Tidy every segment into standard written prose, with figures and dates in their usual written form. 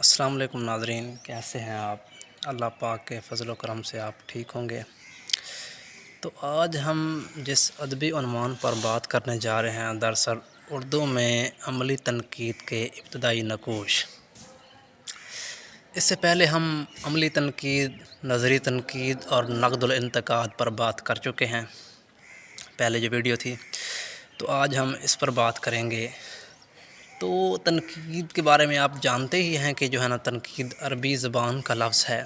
السلام علیکم ناظرین، کیسے ہیں آپ؟ اللہ پاک کے فضل و کرم سے آپ ٹھیک ہوں گے۔ تو آج ہم جس ادبی عنوان پر بات کرنے جا رہے ہیں، دراصل اردو میں عملی تنقید کے ابتدائی نقوش۔ اس سے پہلے ہم عملی تنقید، نظری تنقید اور نقد الانتقاد پر بات کر چکے ہیں، پہلے جو ویڈیو تھی۔ تو آج ہم اس پر بات کریں گے۔ تو تنقید کے بارے میں آپ جانتے ہی ہیں کہ جو ہے نا، تنقید عربی زبان کا لفظ ہے۔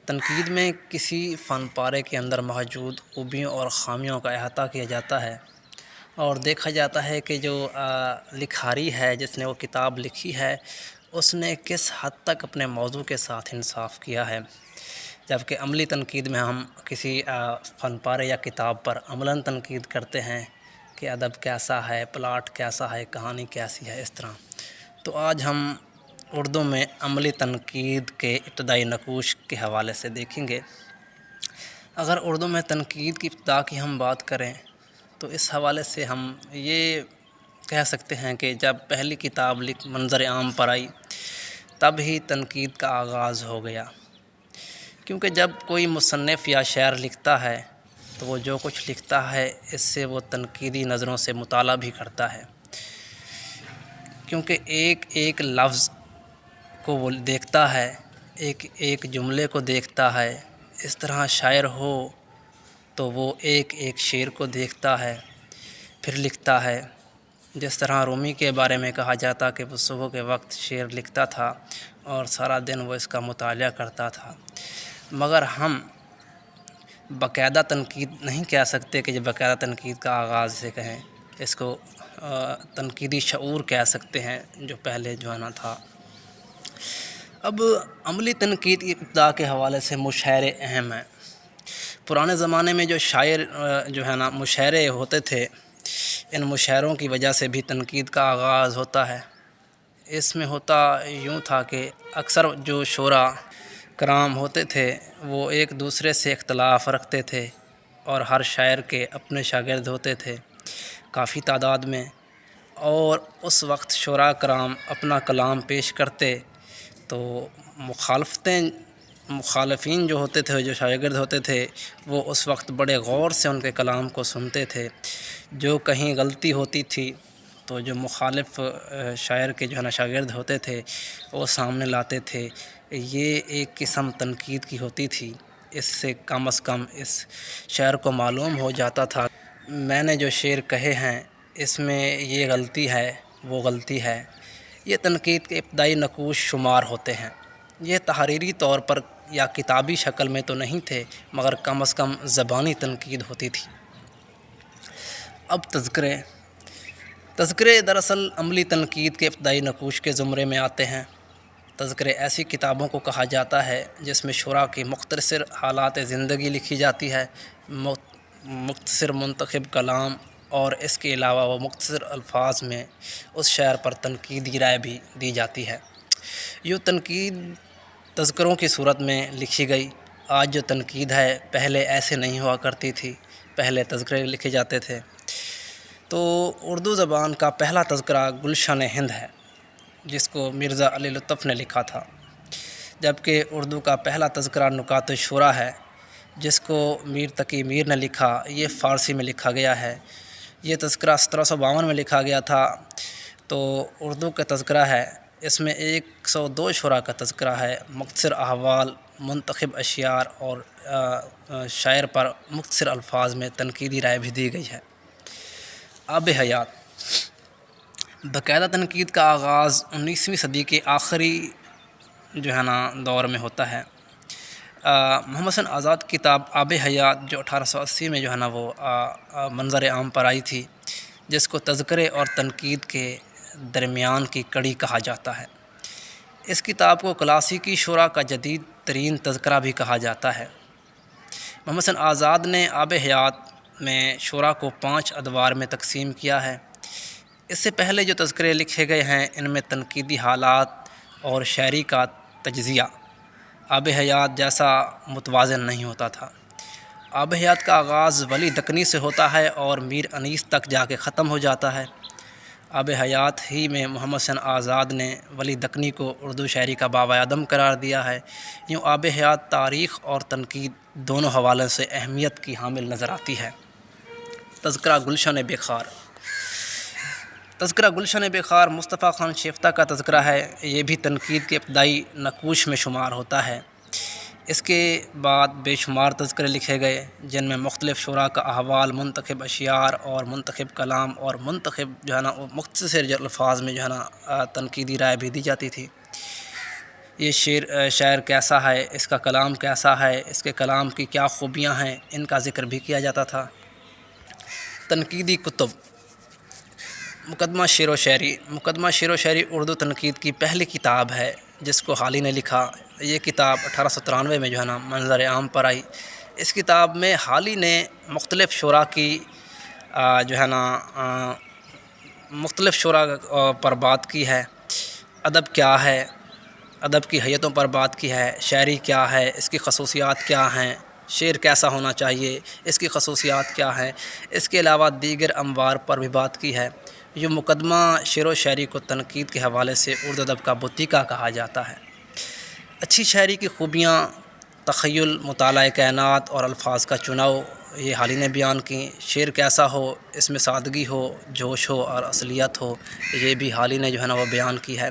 تنقید میں کسی فن پارے کے اندر موجود خوبیوں اور خامیوں کا احاطہ کیا جاتا ہے اور دیکھا جاتا ہے کہ جو لکھاری ہے، جس نے وہ کتاب لکھی ہے، اس نے کس حد تک اپنے موضوع کے ساتھ انصاف کیا ہے۔ جبکہ عملی تنقید میں ہم کسی فن پارے یا کتاب پر عملاً تنقید کرتے ہیں کہ ادب کیسا ہے، پلاٹ کیسا ہے، کہانی کیسی ہے، اس طرح۔ تو آج ہم اردو میں عملی تنقید کے ابتدائی نقوش کے حوالے سے دیکھیں گے۔ اگر اردو میں تنقید کی ابتدا کی ہم بات کریں تو اس حوالے سے ہم یہ کہہ سکتے ہیں کہ جب پہلی کتاب منظر عام پر آئی، تب ہی تنقید کا آغاز ہو گیا۔ کیونکہ جب کوئی مصنف یا شاعر لکھتا ہے تو وہ جو کچھ لکھتا ہے، اس سے وہ تنقیدی نظروں سے مطالعہ بھی کرتا ہے، کیونکہ ایک ایک لفظ کو وہ دیکھتا ہے، ایک ایک جملے کو دیکھتا ہے۔ اس طرح شاعر ہو تو وہ ایک ایک شعر کو دیکھتا ہے، پھر لکھتا ہے۔ جس طرح رومی کے بارے میں کہا جاتا کہ وہ صبح کے وقت شعر لکھتا تھا اور سارا دن وہ اس کا مطالعہ کرتا تھا۔ مگر ہم باقاعدہ تنقید نہیں کہہ سکتے کہ جو باقاعدہ تنقید کا آغاز سے کہیں، اس کو تنقیدی شعور کہہ سکتے ہیں، جو پہلے جو ہے نا تھا۔ اب عملی تنقید کی ابتدا کے حوالے سے مشاعرے اہم ہیں۔ پرانے زمانے میں جو شاعر جو ہے نا مشاعرے ہوتے تھے، ان مشاعروں کی وجہ سے بھی تنقید کا آغاز ہوتا ہے۔ اس میں ہوتا یوں تھا کہ اکثر جو شعراء کرام ہوتے تھے، وہ ایک دوسرے سے اختلاف رکھتے تھے اور ہر شاعر کے اپنے شاگرد ہوتے تھے کافی تعداد میں، اور اس وقت شعراء کرام اپنا کلام پیش کرتے تو مخالفین جو ہوتے تھے، جو شاگرد ہوتے تھے، وہ اس وقت بڑے غور سے ان کے کلام کو سنتے تھے۔ جو کہیں غلطی ہوتی تھی تو جو مخالف شاعر کے جو ہے نا شاگرد ہوتے تھے، وہ سامنے لاتے تھے۔ یہ ایک قسم تنقید کی ہوتی تھی۔ اس سے کم از کم اس شاعر کو معلوم ہو جاتا تھا میں نے جو شعر کہے ہیں، اس میں یہ غلطی ہے، وہ غلطی ہے۔ یہ تنقید کے ابتدائی نقوش شمار ہوتے ہیں۔ یہ تحریری طور پر یا کتابی شکل میں تو نہیں تھے، مگر کم از کم زبانی تنقید ہوتی تھی۔ اب تذکرے دراصل عملی تنقید کے ابتدائی نقوش کے زمرے میں آتے ہیں۔ تذکرے ایسی کتابوں کو کہا جاتا ہے جس میں شعراء کی مختصر حالات زندگی لکھی جاتی ہے، مختصر منتخب کلام، اور اس کے علاوہ وہ مختصر الفاظ میں اس شاعر پر تنقیدی رائے بھی دی جاتی ہے۔ یوں تنقید تذکروں کی صورت میں لکھی گئی۔ آج جو تنقید ہے، پہلے ایسے نہیں ہوا کرتی تھی، پہلے تذکرے لکھے جاتے تھے۔ تو اردو زبان کا پہلا تذکرہ گلشن ہند ہے، جس کو مرزا علی لطف نے لکھا تھا، جبکہ اردو کا پہلا تذکرہ نکات الشعراء ہے، جس کو میر تقی میر نے لکھا۔ یہ فارسی میں لکھا گیا ہے۔ یہ تذکرہ 1752 میں لکھا گیا تھا۔ تو اردو کا تذکرہ ہے، اس میں 102 شعراء کا تذکرہ ہے۔ مختصر احوال، منتخب اشعار اور شاعر پر مختصر الفاظ میں تنقیدی رائے بھی دی گئی ہے۔ آب حیات۔ باقاعدہ تنقید کا آغاز 19ویں صدی کے آخری جو ہے نا دور میں ہوتا ہے۔ محمد حسین آزاد کی کتاب آب حیات، جو 1880 میں جو ہے نا وہ منظر عام پر آئی تھی، جس کو تذکرے اور تنقید کے درمیان کی کڑی کہا جاتا ہے۔ اس کتاب کو کلاسیکی شعراء کا جدید ترین تذکرہ بھی کہا جاتا ہے۔ محمد حسین آزاد نے آب حیات میں شعراء کو 5 ادوار میں تقسیم کیا ہے۔ اس سے پہلے جو تذکرے لکھے گئے ہیں، ان میں تنقیدی حالات اور شاعری کا تجزیہ آب حیات جیسا متوازن نہیں ہوتا تھا۔ آب حیات کا آغاز ولی دکنی سے ہوتا ہے اور میر انیس تک جا کے ختم ہو جاتا ہے۔ آب حیات ہی میں محمد حسین آزاد نے ولی دکنی کو اردو شاعری کا باب اعظم قرار دیا ہے۔ یوں آب حیات تاریخ اور تنقید دونوں حوالوں سے اہمیت کی حامل نظر آتی ہے۔ تذکرہ گلشن بے خار۔ تذکرہ گلشن بے خار مصطفیٰ خان شیفتہ کا تذکرہ ہے۔ یہ بھی تنقید کے ابتدائی نقوش میں شمار ہوتا ہے۔ اس کے بعد بے شمار تذکرے لکھے گئے جن میں مختلف شعراء کا احوال، منتخب اشعار اور منتخب کلام اور منتخب مختصر الفاظ میں تنقیدی رائے بھی دی جاتی تھی۔ یہ شاعر کیسا ہے، اس کا کلام کیسا ہے، اس کے کلام کی کیا خوبیاں ہیں، ان کا ذکر بھی کیا جاتا تھا۔ تنقیدی کتب۔ مقدمہ شعر و شاعری۔ مقدمہ شعر و شاعری اردو تنقید کی پہلی کتاب ہے جس کو حالی نے لکھا۔ یہ کتاب 1893 میں منظر عام پر آئی۔ اس کتاب میں حالی نے مختلف شعراء کی مختلف شعراء پر بات کی ہے۔ ادب کیا ہے، ادب کی حیتوں پر بات کی ہے، شاعری کیا ہے، اس کی خصوصیات کیا ہیں، شعر کیسا ہونا چاہیے، اس کی خصوصیات کیا ہیں۔ اس کے علاوہ دیگر اموار پر بھی بات کی ہے۔ یہ مقدمہ شعر و شاعری کو تنقید کے حوالے سے اردو ادب کا بوتیکا کہا جاتا ہے۔ اچھی شاعری کی خوبیاں تخیل، مطالعہ کائنات اور الفاظ کا چناؤ، یہ حالی نے بیان کی۔ شعر کیسا ہو، اس میں سادگی ہو، جوش ہو اور اصلیت ہو، یہ بھی حالی نے وہ بیان کی ہے۔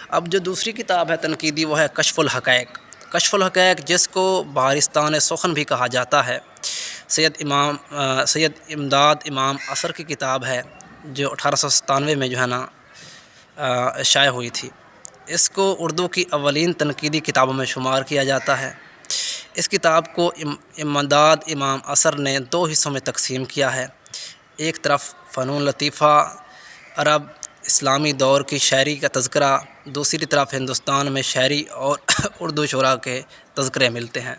اب جو دوسری کتاب ہے تنقیدی وہ ہے کشف الحقائق۔ کشف الحقائق جس کو بہارستان سخن بھی کہا جاتا ہے، سید امداد امام عصر کی کتاب ہے جو 1897 میں شائع ہوئی تھی۔ اس کو اردو کی اولین تنقیدی کتابوں میں شمار کیا جاتا ہے۔ اس کتاب کو امداد امام عصر نے 2 حصوں میں تقسیم کیا ہے۔ ایک طرف فنون لطیفہ، عرب اسلامی دور کی شاعری کا تذکرہ، دوسری طرف ہندوستان میں شاعری اور اردو شعراء کے تذکرے ملتے ہیں۔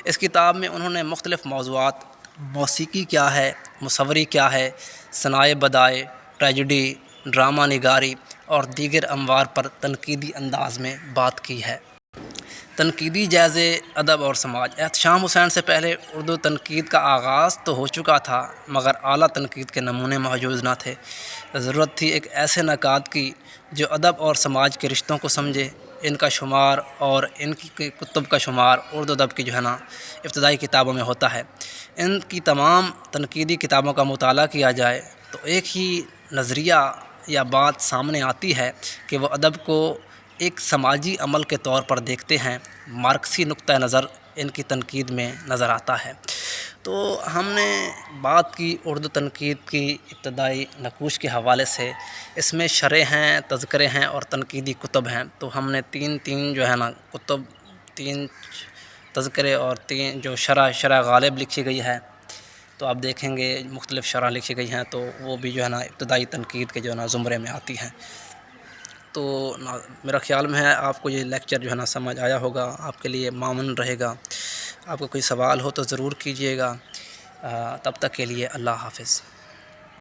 اس کتاب میں انہوں نے مختلف موضوعات، موسیقی کیا ہے، مصوری کیا ہے، صنائع بدائع، ٹریجڈی، ڈرامہ نگاری اور دیگر اموار پر تنقیدی انداز میں بات کی ہے۔ تنقیدی جائزے ادب اور سماج۔ احتشام حسین سے پہلے اردو تنقید کا آغاز تو ہو چکا تھا مگر اعلیٰ تنقید کے نمونے موجود نہ تھے۔ ضرورت تھی ایک ایسے نقاد کی جو ادب اور سماج کے رشتوں کو سمجھے۔ ان کا شمار اور ان کی کتب کا شمار اردو ادب کی ابتدائی کتابوں میں ہوتا ہے۔ ان کی تمام تنقیدی کتابوں کا مطالعہ کیا جائے تو ایک ہی نظریہ یا بات سامنے آتی ہے کہ وہ ادب کو ایک سماجی عمل کے طور پر دیکھتے ہیں۔ مارکسی نقطہ نظر ان کی تنقید میں نظر آتا ہے۔ تو ہم نے بات کی اردو تنقید کی ابتدائی نقوش کے حوالے سے۔ اس میں شرح ہیں، تذکرے ہیں اور تنقیدی کتب ہیں۔ تو ہم نے تین کتب، 3 تذکرے اور 3 جو شرح غالب لکھی گئی ہے، تو آپ دیکھیں گے مختلف شرح لکھی گئی ہیں تو وہ بھی ابتدائی تنقید کے زمرے میں آتی ہیں۔ تو میرا خیال میں ہے آپ کو یہ لیکچر سمجھ آیا ہوگا، آپ کے لیے معاون رہے گا۔ آپ کو کوئی سوال ہو تو ضرور کیجیے گا۔ تب تک کے لیے اللہ حافظ۔